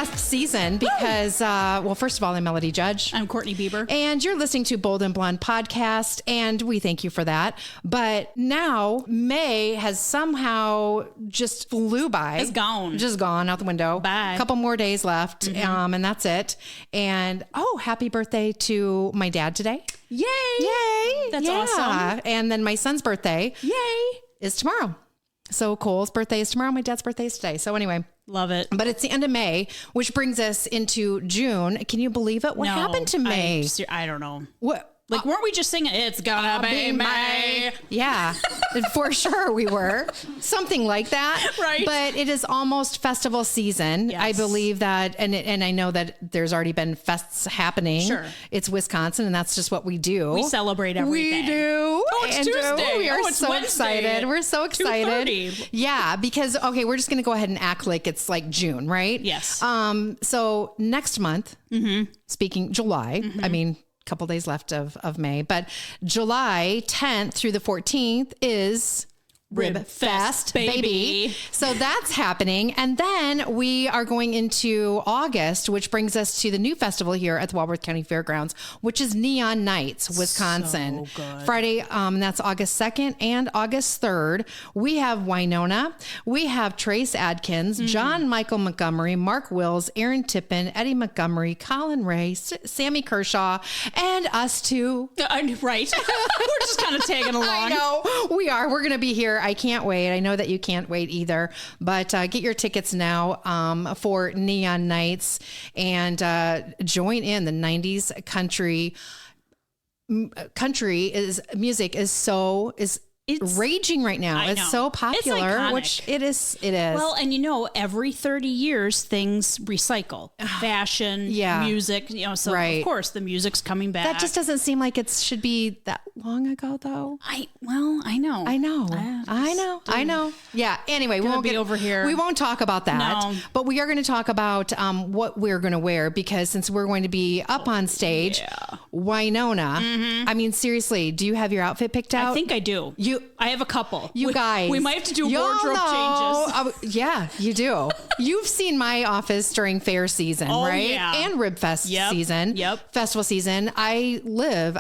fest season because, well, first of all, I'm Melody Judge. I'm Courtney Bieber. And you're listening to Bold and Blonde podcast, and we thank you for that. But now May has somehow just flew by. It's gone. Just gone out the window. Bye. A couple more days left, and that's it. And, happy birthday to my dad today. Yay. Yay. That's awesome. And then my son's birthday is tomorrow. So Cole's birthday is tomorrow. My dad's birthday is today. So anyway. Love it. But it's the end of May, which brings us into June. Can you believe it? What happened to May? I don't know. What? Like, weren't we just singing, it's gonna be May? Yeah, for sure we were. Something like that. Right. But it is almost festival season. Yes. I believe that, and I know that there's already been fests happening. Sure. It's Wisconsin, and that's just what we do. We celebrate everything. We do. Oh, it's Tuesday. We are it's so Wednesday. excited. We're so excited. 2:30. Yeah, because, we're just going to go ahead and act like it's like June, right? Yes. So next month, speaking July, I mean, couple days left of May, but July 10th through the 14th is Rib Fest, baby. So that's happening. And then we are going into August, which brings us to the new festival here at the Walworth County Fairgrounds, which is Neon Nights, Wisconsin. So good. Friday, that's August 2nd and August 3rd. We have Winona. We have Trace Adkins, John Michael Montgomery, Mark Wills, Aaron Tippin, Eddie Montgomery, Colin Ray, Sammy Kershaw, and us too. Right. We're just kind of tagging along. I know. We are. We're going to be here. I can't wait. I know that you can't wait either, but get your tickets now for Neon Nights and join in the 90s country. Music is raging right now. It's so popular, it's which it is. Well, and every 30 years things recycle. Fashion, music, so of course the music's coming back. That just doesn't seem like it should be that long ago though. I know. I know. Yeah. Anyway, we won't be over here. We won't talk about that, No. but we are going to talk about what we're going to wear, because since we're going to be up on stage, Winona, I mean, seriously, do you have your outfit picked out? I think I do. I have a couple. Guys. We might have to do wardrobe changes. Yeah, you do. You've seen my office during fair season, right? Yeah. And Rib Fest season. Yep. Festival season. I live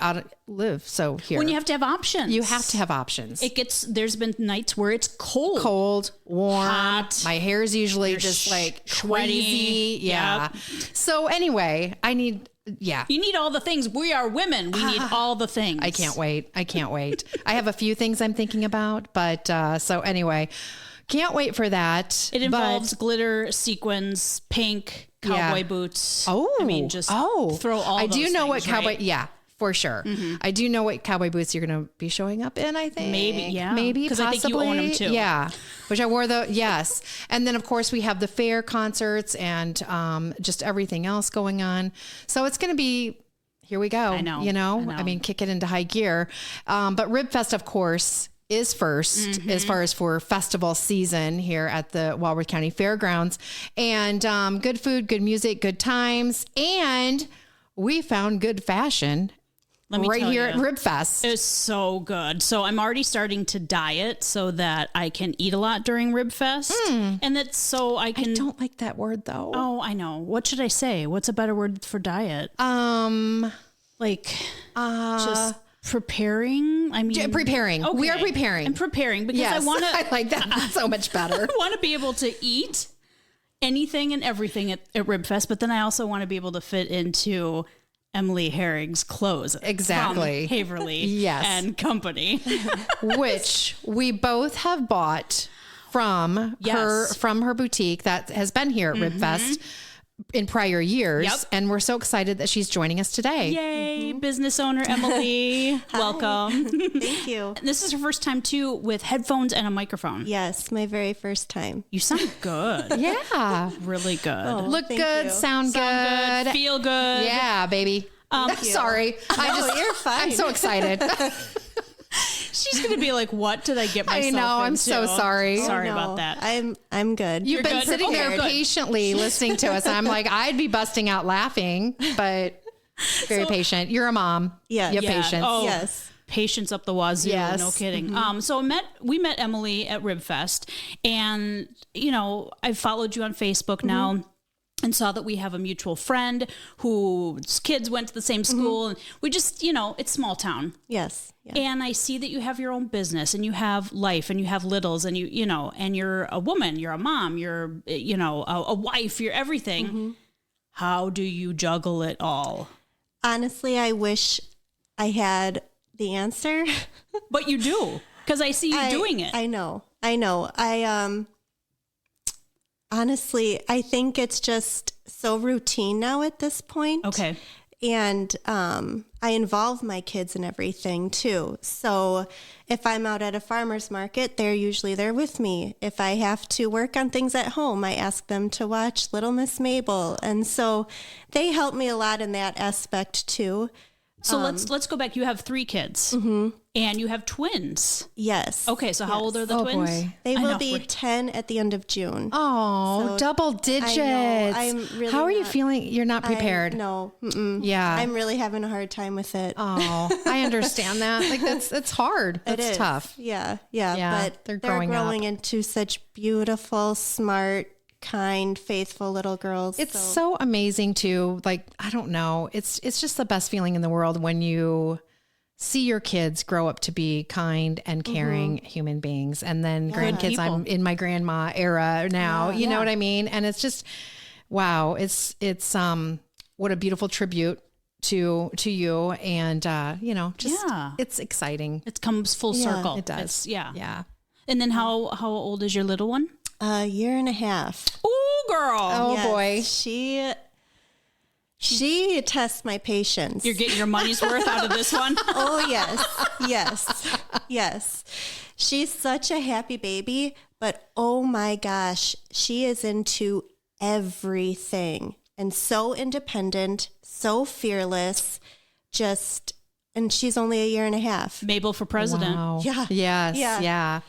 so here. When you have to have options. You have to have options. There's been nights where it's cold, warm, hot. My hair is usually just like crazy. Yeah. Yep. So anyway, you need all the things. We are women. We need all the things. I can't wait. I have a few things I'm thinking about, but so anyway, can't wait for that. It involves glitter, sequins, pink, cowboy boots. throw all I those do know things, what cowboy, right? yeah. For sure. I do know what cowboy boots you're going to be showing up in, I think. Maybe, because I think you own them too. Yeah. Which I wore yes. And then, of course, we have the fair concerts and just everything else going on. So it's going to be, here we go. I know. I mean, kick it into high gear. But Rib Fest, of course, is first as far as for festival season here at the Walworth County Fairgrounds. And good food, good music, good times. And we found good fashion right here at Rib Fest. It's so good. So I'm already starting to diet so that I can eat a lot during Rib Fest. And that's so I can... I don't like that word though. Oh, I know. What should I say? What's a better word for diet? Just preparing. I mean... Preparing. Okay. We are preparing. I'm preparing because I want to... I like that. That's so much better. I want to be able to eat anything and everything at Rib Fest, but then I also want to be able to fit into Emily Harig's clothes. Exactly. From Haverly and Company. Which we both have bought from her boutique that has been here at Rib Fest in prior years. Yep. And we're so excited that she's joining us today. Yay. Business owner Emily. Welcome. Thank you. This is her first time too with headphones and a microphone. Yes, my very first time. You sound good. Yeah. Really good. Oh, look good, you. sound good, feel good. Yeah, baby. Sorry. You're fine. I'm so excited. She's going to be like, what did I get myself into? I know. I'm so sorry. Sorry about that. I'm good. You've been good? sitting there Good. patiently listening to us. And I'm like, I'd be busting out laughing, but very patient. You're a mom. Yes. You have patience. Oh, Yes. Patience up the wazoo. Yes. No kidding. So we met Emily at Rib Fest, and I've followed you on Facebook now. and saw that we have a mutual friend whose kids went to the same school. And we just, it's small town. Yes. Yeah. And I see that you have your own business and you have life and you have littles and and you're a woman, you're a mom, you're, a wife, you're everything. How do you juggle it all? Honestly, I wish I had the answer. But you do, because I see you doing it. I know. Honestly, I think it's just so routine now at this point. Okay. And I involve my kids in everything too. So if I'm out at a farmer's market, they're usually there with me. If I have to work on things at home, I ask them to watch Little Miss Mabel. And so they help me a lot in that aspect too. So let's go back. You have 3 kids and you have twins. Yes. Okay. So how old are the twins? Boy. They will be 10 at the end of June. Oh, so double digits. I know. I'm really How are you feeling? You're not prepared. No. Yeah. I'm really having a hard time with it. Oh, I understand that. Like it's hard. It's tough. Yeah. But they're they're growing up. into such beautiful, smart, kind, faithful little girls. It's so amazing too. Like, I don't know. It's just the best feeling in the world when you see your kids grow up to be kind and caring human beings. And then grandkids, I'm in my grandma era now, you know what I mean? And it's just, wow. It's what a beautiful tribute to you. And, it's exciting. It comes full circle. It does. Yeah. And then how old is your little one? A year and a half. Oh, girl. Oh, Yes, boy. She tests my patience. You're getting your money's worth out of this one? Oh, yes. She's such a happy baby, but oh my gosh, she is into everything and so independent, so fearless, and she's only a year and a half. Mabel for president. Wow. Yeah. Yes. Yeah. Yeah.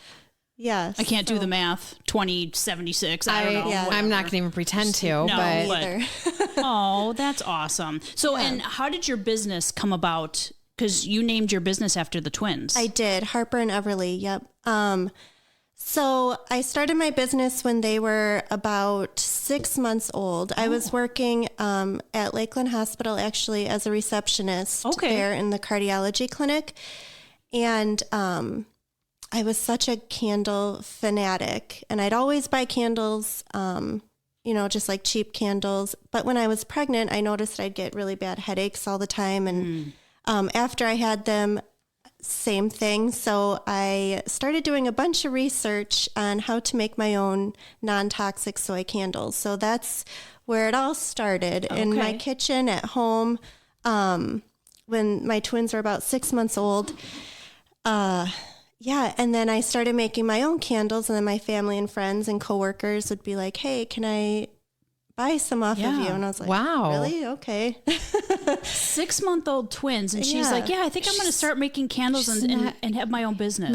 Yes. I can't do the math. 2076. I don't know. I'm not going to even pretend to, No, but Either. Oh, that's awesome. So, and how did your business come about? Because you named your business after the twins. I did. Harper and Everly. Yep. So I started my business when they were about 6 months old. I was working at Lakeland Hospital actually as a receptionist there in the cardiology clinic. And I was such a candle fanatic, and I'd always buy candles, just like cheap candles. But when I was pregnant, I noticed I'd get really bad headaches all the time. And after I had them, same thing. So I started doing a bunch of research on how to make my own non-toxic soy candles. So that's where it all started in my kitchen at home when my twins were about 6 months old. And then I started making my own candles, and then my family and friends and coworkers would be like, "Hey, can I buy some off of you?" And I was like, "Wow, really? Okay." 6-month-old twins, and she's like, "Yeah, I think I'm going to start making candles and have my own business,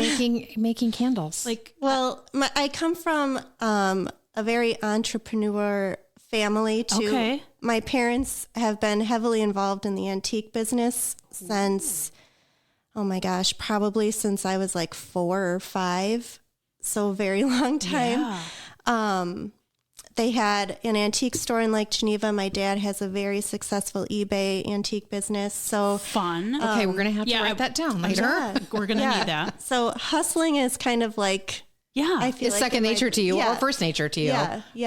making candles." Like, well, I come from a very entrepreneur family too. Okay. My parents have been heavily involved in the antique business since. Oh my gosh, probably since I was like 4 or 5. So a very long time. Yeah. They had an antique store in Lake Geneva. My dad has a very successful eBay antique business. So fun. Okay, we're going to have to write that down later. Yeah. We're going to need that. So hustling is kind of like, I feel it's like second nature to you or first nature to you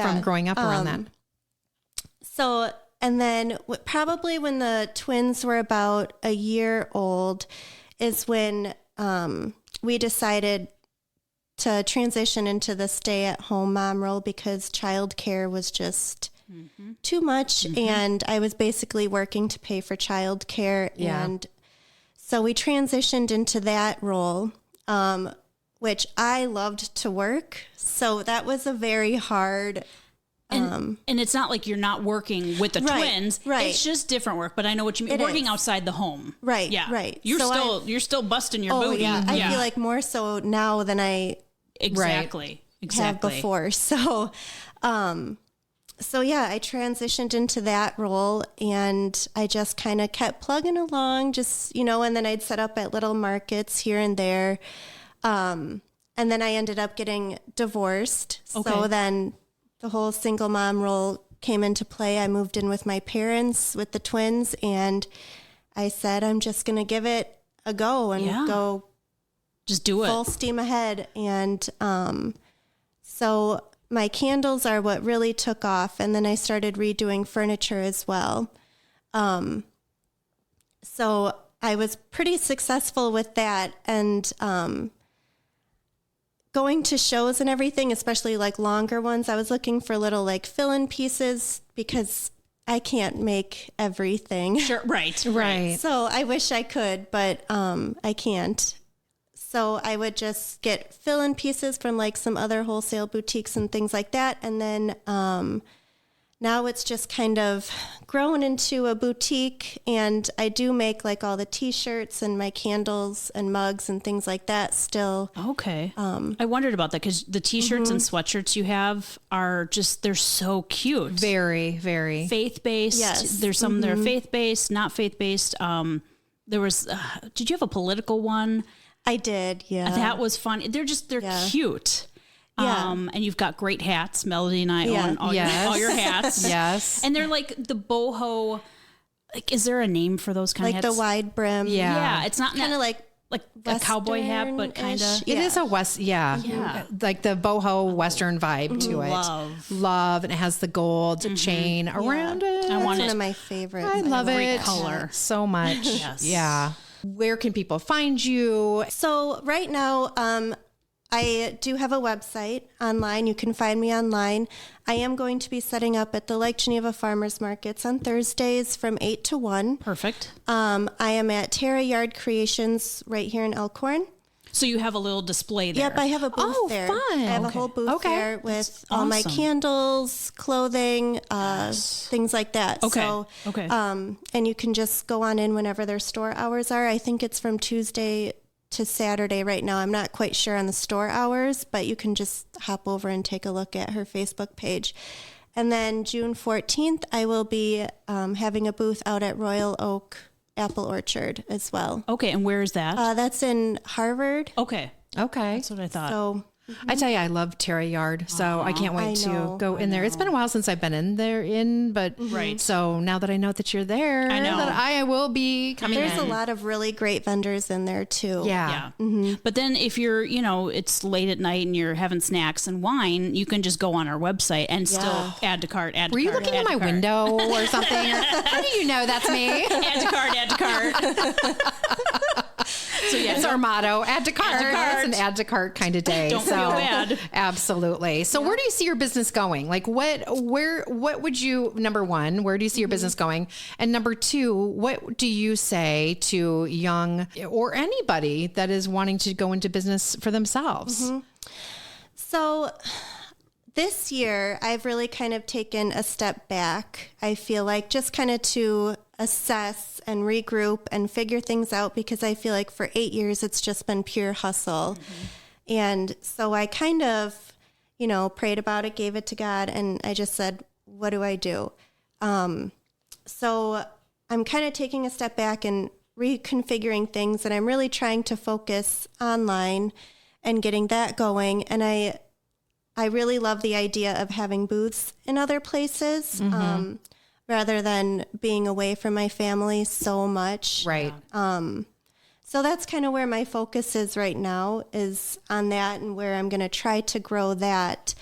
from growing up around that. So, and then probably when the twins were about a year old, is when we decided to transition into the stay-at-home mom role because childcare was just too much, and I was basically working to pay for childcare, and so we transitioned into that role, which I loved to work. So that was a very hard. And it's not like you're not working with the twins. Right. It's just different work, but I know what you mean. Working outside the home. Right. Yeah. Right. You're still busting your booty. Yeah. I feel like more so now than I exactly have before. So, I transitioned into that role, and I just kind of kept plugging along, and then I'd set up at little markets here and there. And then I ended up getting divorced. Okay. So then the whole single mom role came into play. I moved in with my parents with the twins, and I said, I'm just going to give it a go and go just do it full steam ahead. And so my candles are what really took off. And then I started redoing furniture as well. So I was pretty successful with that. And going to shows and everything, especially like longer ones, I was looking for little like fill-in pieces because I can't make everything. Sure, right. So I wish I could, but I can't. So I would just get fill-in pieces from like some other wholesale boutiques and things like that. And then now it's just kind of grown into a boutique, and I do make like all the t-shirts and my candles and mugs and things like that still. Okay. I wondered about that because the t-shirts and sweatshirts you have are just, they're so cute. Very, very faith-based. Yes. There's some that are faith-based, not faith-based. There was, did you have a political one? I did, yeah. That was fun. They're cute. Yeah. And you've got great hats. Melody and I own all your hats. Yes. And they're like the boho. Like, is there a name for those kind of hats? Like the wide brim. Yeah. It's not kind of like a cowboy hat, but kind of. It is a like the boho Western vibe to it. Love. And it has the gold chain around it. That's one of my favorites. I love it. Color. So much. Yes. Yeah. Where can people find you? So right now, I do have a website online. You can find me online. I am going to be setting up at the Lake Geneva Farmers Markets on Thursdays from 8 to 1. Perfect. I am at Terra Yard Creations right here in Elkhorn. So you have a little display there. Yep, I have a booth there. Fun. I have a whole booth there with all my candles, clothing, things like that. Okay. So, and you can just go on in whenever their store hours are. I think it's from Tuesday to Saturday right now. I'm not quite sure on the store hours, but you can just hop over and take a look at her Facebook page. And then June 14th, I will be having a booth out at Royal Oak Apple Orchard as well. Okay, and where is that? That's in Harvard. Okay. That's what I thought. So I tell you, I love Terra Yard, so I can't wait to go in there. It's been a while since I've been but so now that I know that you're there, I know that I will be coming There's in. a lot of really great vendors in there too. Yeah. But then if you're, it's late at night and you're having snacks and wine, you can just go on our website and still add to cart, Were you looking in my window or something? How do you know that's me? Add to cart. So yeah, it's our motto: add to cart. It's an add to cart kind of day. Don't feel bad. Absolutely. So where do you see your business going? Like what would you, number one, where do you see your business going? And number two, what do you say to young or anybody that is wanting to go into business for themselves? So this year, I've really kind of taken a step back. I feel like just kind of to assess and regroup and figure things out, because I feel like for 8 years, it's just been pure hustle. And so I kind of, prayed about it, gave it to God, and I just said, what do I do? So I'm kind of taking a step back and reconfiguring things, and I'm really trying to focus online and getting that going. And I really love the idea of having booths in other places, rather than being away from my family so much. Right. So that's kind of where my focus is right now, is on that, and where I'm going to try to grow that.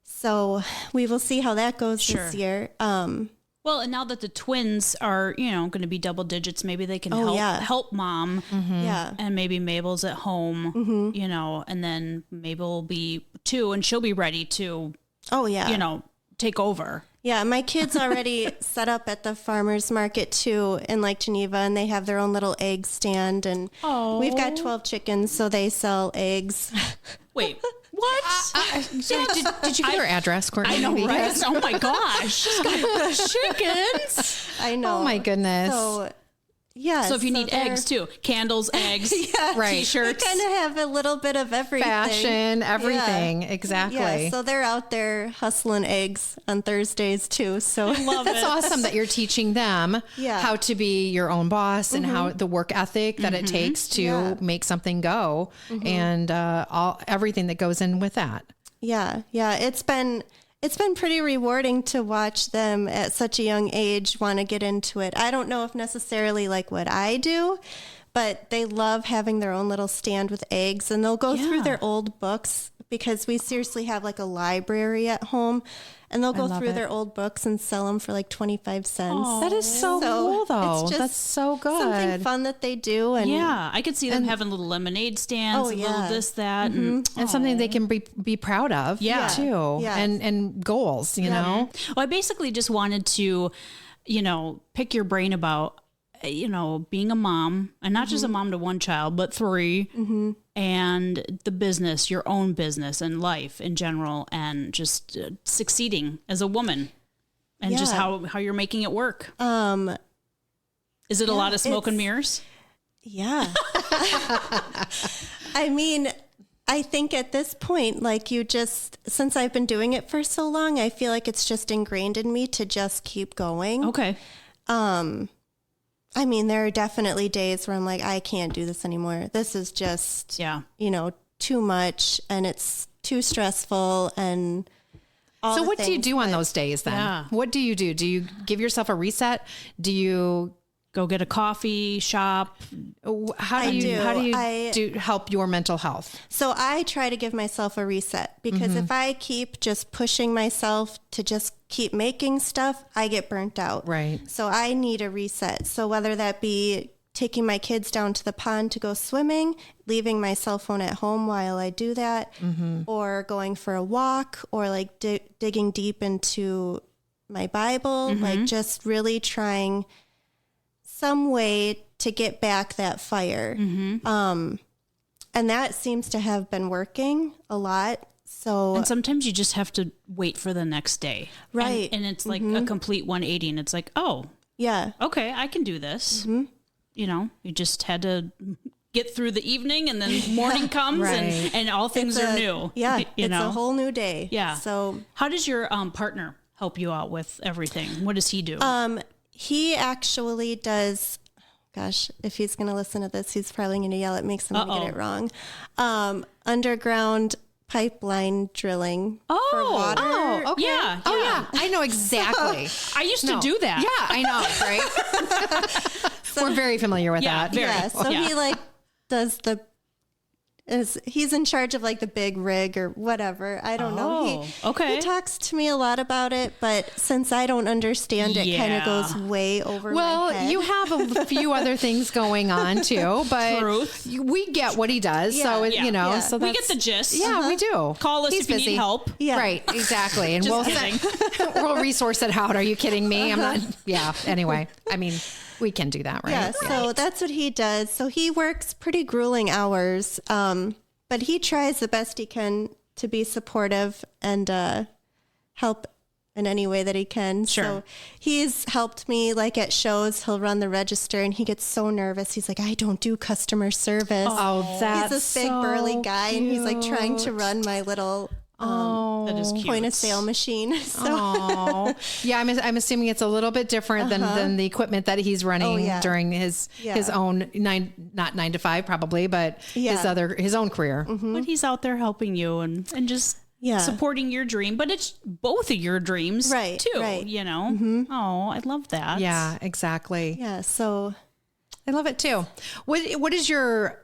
So we will see how that goes this year. Well, and now that the twins are, going to be double digits, maybe they can help mom. Yeah. And maybe Mabel's at home, and then Mabel will be 2 and she'll be ready to, take over. Yeah, my kids already set up at the farmer's market too in Lake Geneva, and they have their own little egg stand, and we've got 12 chickens, so they sell eggs. Wait, what? Did you get her address, Courtney? I know, right? Oh my gosh, she's got chickens. I know. Oh my goodness. So, yeah. So if you need eggs too, candles, eggs, right. T-shirts. Kind of have a little bit of everything. Fashion, everything. Yeah. Exactly. Yeah, so they're out there hustling eggs on Thursdays too. So that's awesome that you're teaching them how to be your own boss and how the work ethic that it takes to make something go and everything that goes in with that. Yeah. Yeah. it's been pretty rewarding to watch them at such a young age want to get into it. I don't know if necessarily like what I do, but they love having their own little stand with eggs, and they'll go through their old books because we seriously have like a library at home, and they'll go through their old books and sell them for like 25 cents. Oh, that is so cool, though. That's so good. Something fun that they do. And I could see them having little lemonade stands, little this, that, and something they can be proud of, too, and goals, you know. Well, I basically just wanted to, pick your brain about, being a mom, and not just a mom to one child, but 3, and the business, your own business and life in general, and just succeeding as a woman, and just how you're making it work. Is it a lot of smoke and mirrors? Yeah. I mean, I think at this point, like since I've been doing it for so long, I feel like it's just ingrained in me to just keep going. Okay. I mean, there are definitely days where I'm like, I can't do this anymore. This is just, too much, and it's too stressful, and all So the what things, do you do on those days then? Yeah. What do you do? Do you give yourself a reset? Do you go get a coffee shop? How do you help your mental health? So I try to give myself a reset, because if I keep just pushing myself to just keep making stuff, I get burnt out. Right. So I need a reset. So whether that be taking my kids down to the pond to go swimming, leaving my cell phone at home while I do that, or going for a walk, or like digging deep into my Bible, like just really trying some way to get back that fire. And that seems to have been working a lot. And sometimes you just have to wait for the next day. Right. And it's like a complete 180, and it's like, oh, yeah, okay, I can do this. You just had to get through the evening, and then morning comes and all things are new. Yeah. It's a whole new day. Yeah. So how does your partner help you out with everything? What does he do? He actually does, gosh, if he's going to listen to this, he's probably going to yell at me because I'm going to get it wrong. Underground pipeline drilling for water. Oh, okay. Yeah. Oh, yeah. I know exactly. I used to do that. Yeah, I know, right? We're very familiar with that. Very. Yeah. So he does he's in charge of like the big rig or whatever. I don't know. He talks to me a lot about it, but since I don't understand it, kind of goes way over my head. Well, you have a few other things going on too, but we get what he does. Yeah. So, Yeah. So we get the gist. Yeah, we do. Call us He's if you busy. need help. Yeah. Right, exactly. And we'll resource it out. Are you kidding me? I'm not. Yeah. Anyway, I mean, we can do that, right? Yeah, so that's what he does. So he works pretty grueling hours, but he tries the best he can to be supportive and help in any way that he can. Sure. So he's helped me, like at shows, he'll run the register, and he gets so nervous. He's like, I don't do customer service. Oh, that's He's this big burly guy, and he's like trying to run my little that is cute. point of sale machine. So yeah, I'm assuming it's a little bit different than the equipment that he's running during his own not 9 to 5 probably, but his own career. But he's out there helping you and just supporting your dream. But it's both of your dreams, too. Right. Oh, I love that. Yeah, exactly. Yeah, so I love it too. What is your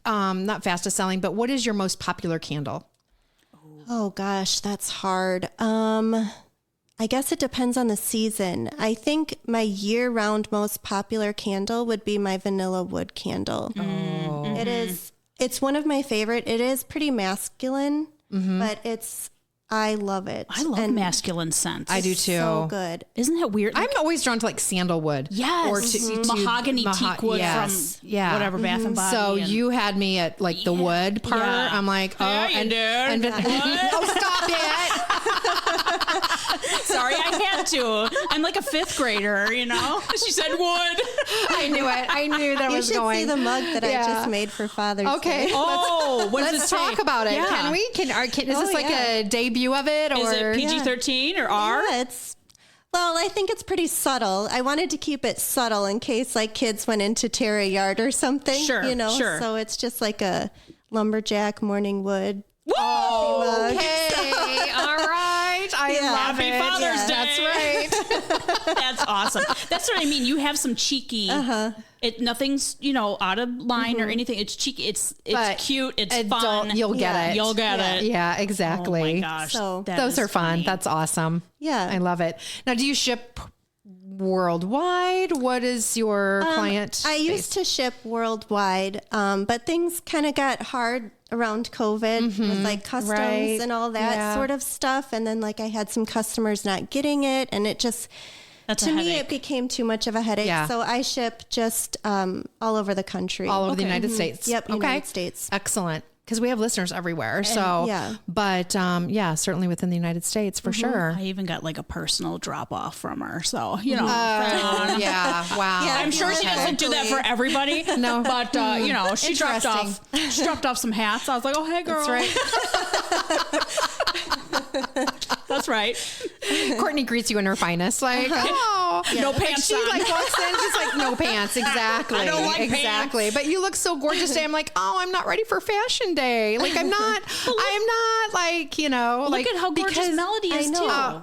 not fastest selling, but what is your most popular candle? Oh gosh, that's hard. I guess it depends on the season. I think my year-round most popular candle would be my vanilla wood candle. It's one of my favorite. It is pretty masculine, but I love it. I love masculine scents. I do too. So good. Isn't that weird? I'm always drawn to like sandalwood. Yes. Or to mahogany teak wood from whatever Bath and Body. So you had me at like the wood part. Yeah. I'm like, oh, and oh, stop it. Sorry, I had to. I'm like a 5th grader, She said wood. I knew it. I knew that was going. You should see the mug that I just made for Father's Day. Oh, let's talk about it. Yeah. Can we? Is this like a debut of it? Or is it PG-13 or R? Yeah, I think it's pretty subtle. I wanted to keep it subtle in case like kids went in to tear a yard or something. Sure. So it's just like a lumberjack morning wood. Whoa! Okay. All right. love Happy it. Father's Day. That's right. That's awesome. That's what I mean. You have some cheeky. Nothing's out of line or anything. It's cheeky. It's cute. It's fun. You'll get it. You'll get it. Yeah, exactly. Oh my gosh. So those are fun. funny. That's awesome. Yeah. I love it. Now, do you ship worldwide? What is your client I base? used to ship worldwide, but things kind of got hard around COVID with like customs and all that sort of stuff. And then like I had some customers not getting it, and it just, to me, it became too much of a headache. Yeah. So I ship just all over the country. All over the United States. Yep. United States. Excellent. Because we have listeners everywhere. But certainly within the United States for sure. I even got like a personal drop off from her. So, wow. Yeah, I'm sure she doesn't do that for everybody. No. But, she dropped off some hats. I was like, oh, hey, girl. That's right. Courtney greets you in her finest. Like, no pants she on. like walks in, she's like, no pants. Exactly. I don't like pants. But you look so gorgeous today. I'm like, I'm not ready for fashion day. Like, I am not like, Look at how gorgeous Melody is too.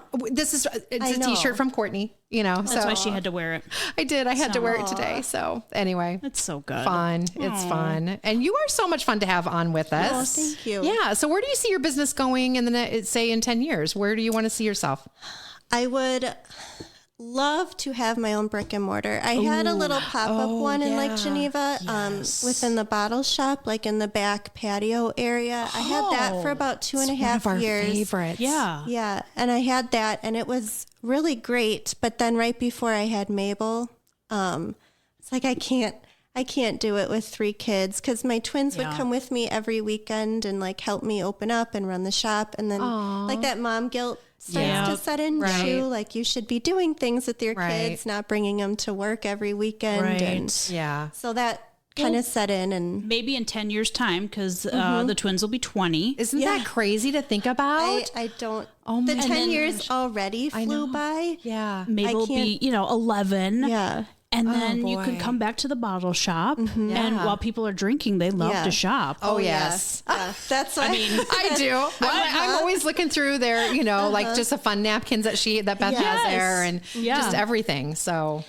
It's a t-shirt from Courtney, That's why she had to wear it. I did. I had to wear it today. So anyway. It's so good. Fun. It's fun. And you are so much fun to have on with us. Oh, thank you. Yeah. So where do you see your business going say in 10 years? Where do you want to see yourself? I would love to have my own brick and mortar. I had a little pop-up one in Lake Geneva within the bottle shop, like in the back patio area. I had that for about 2.5 years. One of our favorites. Yeah. And I had that, and it was really great. But then right before I had Mabel, it's like I can't do it with 3 kids, because my twins would come with me every weekend and like help me open up and run the shop. And then like that mom guilt starts to set in too. Like you should be doing things with your kids, not bringing them to work every weekend. And so that kind of set in. And maybe in 10 years time, because the twins will be 20. Isn't that crazy to think about? I don't. The 10 years already flew by. Yeah. Mabel will be 11. Yeah. And then you can come back to the bottle shop, and while people are drinking, they love to shop. Oh, yes. That's what I do. I'm always looking through their, like just the fun napkins that Beth has there, and just everything. So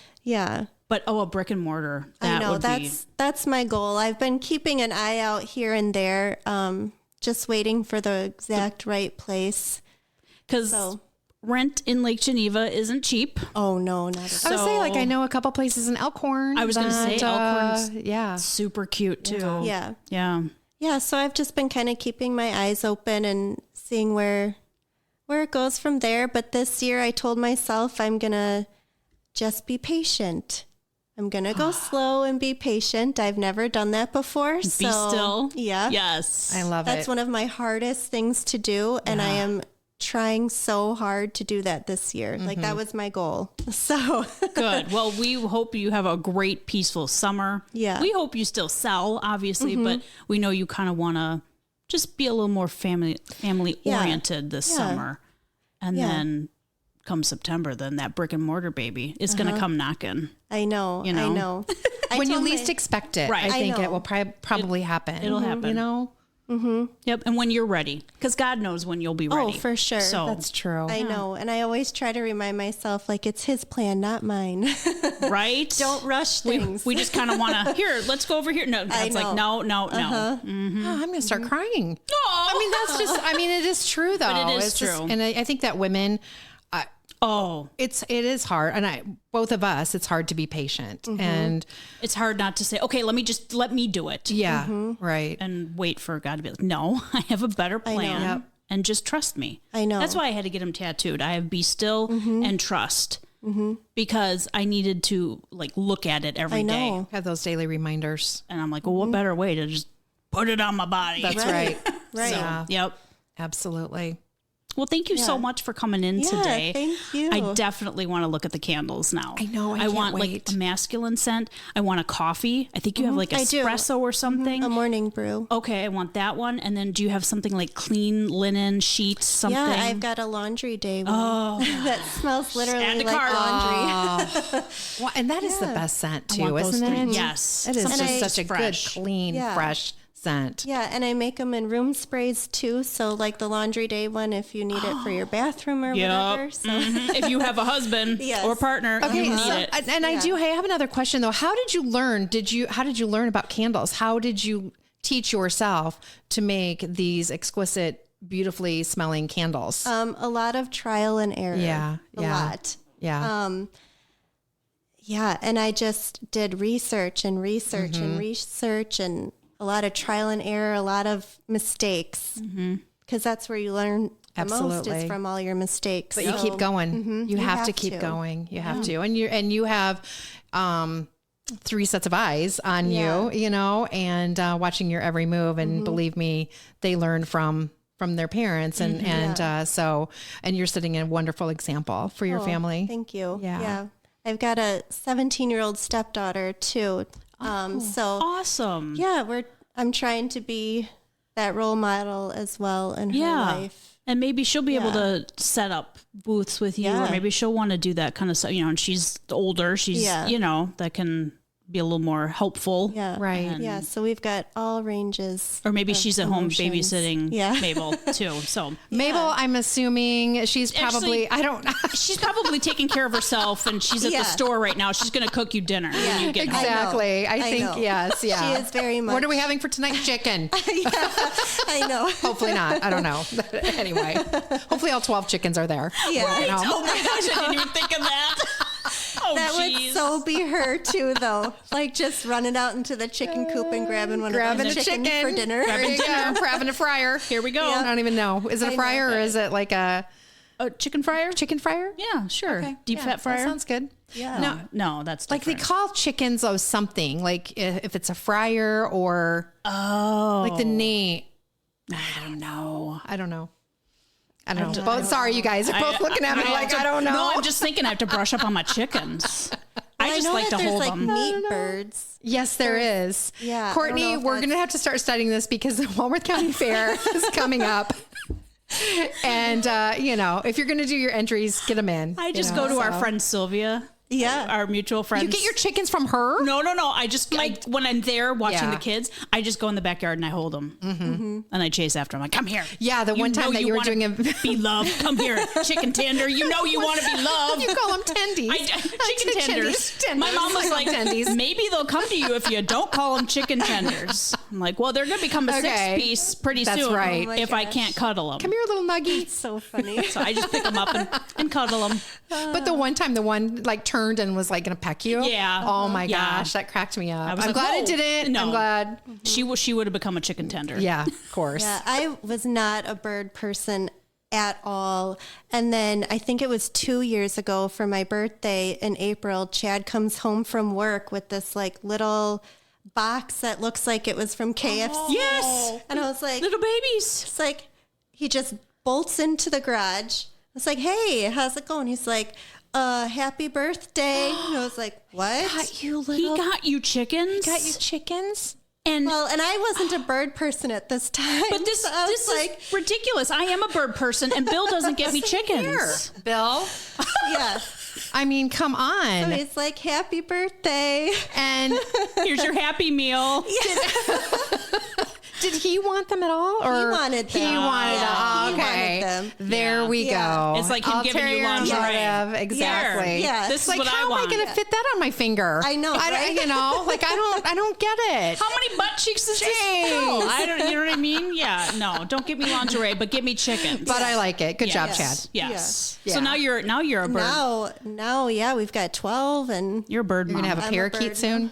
But a brick and mortar. I know that's my goal. I've been keeping an eye out here and there, just waiting for the exact right place. Because rent in Lake Geneva isn't cheap. Oh no, not at all. I would say, like, I know a couple places in Elkhorn. I was going to say Elkhorn's super cute too. Yeah. So I've just been kind of keeping my eyes open and seeing where it goes from there. But this year I told myself I'm going to just be patient. I'm going to go slow and be patient. I've never done that before. Be still. Yeah. Yes. I love it. That's one of my hardest things to do. And I am trying so hard to do that this year. Like that was my goal. So good. Well, we hope you have a great, peaceful summer. Yeah. We hope you still sell, obviously, but we know you kind of want to just be a little more family oriented this summer. And then come September, then that brick and mortar baby is going to come knocking. I know. When you least expect it, I think it will probably happen. It'll happen. Yep. And when you're ready, because God knows when you'll be ready. Oh, for sure. So that's true. I know. And I always try to remind myself, like, it's his plan, not mine. Right? Don't rush things. We just kind of want to, here, let's go over here. No, God's like, no. I'm going to start crying. No. I mean, that's just, it is true though. But it is true. And I think that women, it is hard. And both of us, it's hard to be patient, and it's hard not to say, okay, let me do it. Yeah. Right. And wait for God to be like, no, I have a better plan. Yep. And just trust me. I know. That's why I had to get him tattooed. I have be still and trust, because I needed to look at it every day. Have those daily reminders. And I'm like, well, what better way to just put it on my body? That's right. Right. So, yep. Absolutely. Well, thank you so much for coming in today. Thank you. I definitely want to look at the candles now. I know. I want wait. like a masculine scent. I want a coffee. I think you have like espresso or something. A morning brew. Okay, I want that one. And then do you have something like clean linen sheets, something? Yeah, I've got a laundry day one. Oh. That smells literally like laundry. Well, and that is the best scent too, isn't it? Yes. It is just such a good, clean, fresh scent. scent. Yeah, and I make them in room sprays too. So like the laundry day one, if you need it for your bathroom or whatever. So. If you have a husband or partner, you need it. And I have another question though. How did you learn? How did you learn about candles? How did you teach yourself to make these exquisite, beautifully smelling candles? A lot of trial and error. Yeah. A lot. Yeah. Yeah, and I just did research and research and research and a lot of trial and error, a lot of mistakes, because that's where you learn the most is from all your mistakes. But you keep going. You have to keep going. You have to, and you have 3 sets of eyes on you, you know, and watching your every move. And believe me, they learn from their parents, and so you're setting a wonderful example for your family. Thank you. Yeah. I've got a 17-year-old stepdaughter too. So awesome. Yeah, I'm trying to be that role model as well in her life. And maybe she'll be able to set up booths with you, or maybe she'll want to do that kind of stuff. You know, and she's older. She's, you know, that can be a little more helpful. Yeah. Right. Yeah. So we've got all ranges. Or maybe she's at home babysitting Mabel too. So Mabel, I'm assuming she's probably, she's probably taking care of herself, and she's at the store right now. She's going to cook you dinner when you get home. Exactly. I think, yes. Yeah. She is very much. What are we having for tonight? Chicken. I know. Hopefully not. I don't know. Anyway, hopefully all 12 chickens are there. Yeah. Right. Oh my gosh, I didn't even think of that. That would so be her too, though. Like just running out into the chicken coop and grabbing a chicken for dinner. Grabbing a fryer. Here we go. I don't even know. Is it a fryer or is it like a chicken fryer? Chicken fryer? Yeah, sure. Okay. Deep fat fryer. That sounds good. Yeah. No, that's like different. they call chickens something like if it's a fryer or like the name. I don't know. Both, sorry, you guys are both looking at me like I don't know. No, I'm just thinking I have to brush up on my chickens. I just like to hold them. Meat birds. Yes, there is. Yeah. Courtney, we're going to have to start studying this because the Walworth County Fair is coming up. And, you know, if you're going to do your entries, get them in. I just go to our friend Sylvia. Yeah. Our mutual friends. You get your chickens from her? No. When I'm there watching the kids, I just go in the backyard and I hold them. And I chase after them. Like, come here. Yeah, the one time that you were doing be loved. Come here, chicken tender. You know you want to be loved. You call them tendies. Chicken tenders. My mom was like, maybe they'll come to you if you don't call them chicken tenders. I'm like, well, they're going to become a 6-piece pretty soon. That's right. If I can't cuddle them. Come here, little nuggie. It's so funny. So I just pick them up and cuddle them. But the one time, the one like turned and was like going to peck you. Yeah. Oh my gosh, that cracked me up. I'm glad it didn't. No. I'm glad. She would have become a chicken tender. Yeah, of course. Yeah, I was not a bird person at all. And then I think it was 2 years ago for my birthday in April, Chad comes home from work with this like little box that looks like it was from KFC. Oh. Yes. And I was like, little babies. It's like, he just bolts into the garage. I was like, hey, how's it going? He's like, happy birthday. And I was like, what? He got you chickens? Got you chickens? And I wasn't a bird person at this time. But this is ridiculous. I am a bird person, and Bill doesn't get me chickens. Here, Bill. Yeah. I mean, come on. So he's like, happy birthday. And here's your happy meal. Did he want them at all? Or he wanted them. He wanted them. Okay. He wanted them. There we go. It's like him giving you lingerie. Exactly. Yeah. This is like, what I want. How am I going to fit that on my finger? I know, right? You know, like I don't get it. How many butt cheeks is this? I don't. You know what I mean? Yeah. No, don't give me lingerie, but give me chickens. But I like it. Good job, Chad. Yes. Yeah. So now you're a bird. Now, yeah, we've got 12, and you're a bird. You're gonna have a parakeet soon.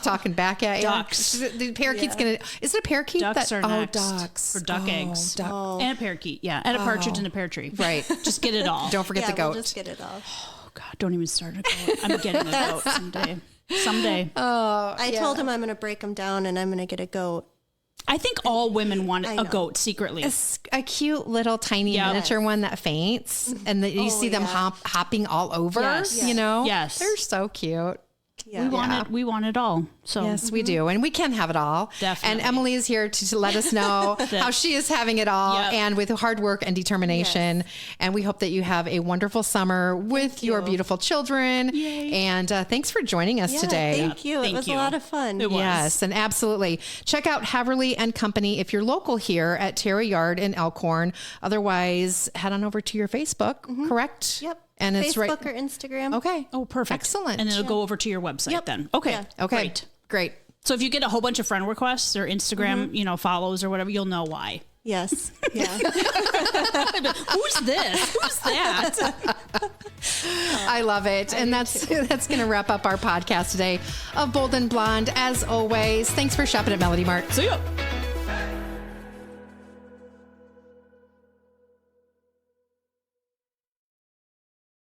Talking back at you. Ducks. The parakeet's gonna. Is it a parakeet? Ducks are next. Ducks. For duck eggs. Duck. And a parakeet. Yeah. And a partridge and a pear tree. Right. Just get it all. Don't forget the goat. We'll just get it all. Oh God! Don't even start a goat. I'm getting a goat someday. Oh, I told him I'm going to break them down and I'm going to get a goat. I think all women want a goat secretly. A cute little tiny miniature one that faints, and you see them hopping all over. Yes. You know. Yes. They're so cute. Yeah. We want it all. So yes, we do. And we can have it all. Definitely. And Emily is here to let us know how she is having it all and with hard work and determination. Yes. And we hope that you have a wonderful summer with your beautiful children. Yay. And thanks for joining us today. Thank you. It was a lot of fun. It was. Yes, and absolutely. Check out Haverly and Company if you're local here at Terra Yard in Elkhorn. Otherwise, head on over to your Facebook, correct? Yep. And it's Facebook or Instagram. Okay. Oh, perfect. Excellent. And it'll go over to your website then. Okay. Yeah. Okay. Great. So if you get a whole bunch of friend requests or Instagram, follows or whatever, you'll know why. Yes. Yeah. Who's this? Who's that? I love it. And that's going to wrap up our podcast today of Bold and Blonde. As always, thanks for shopping at Melody Mart. See ya.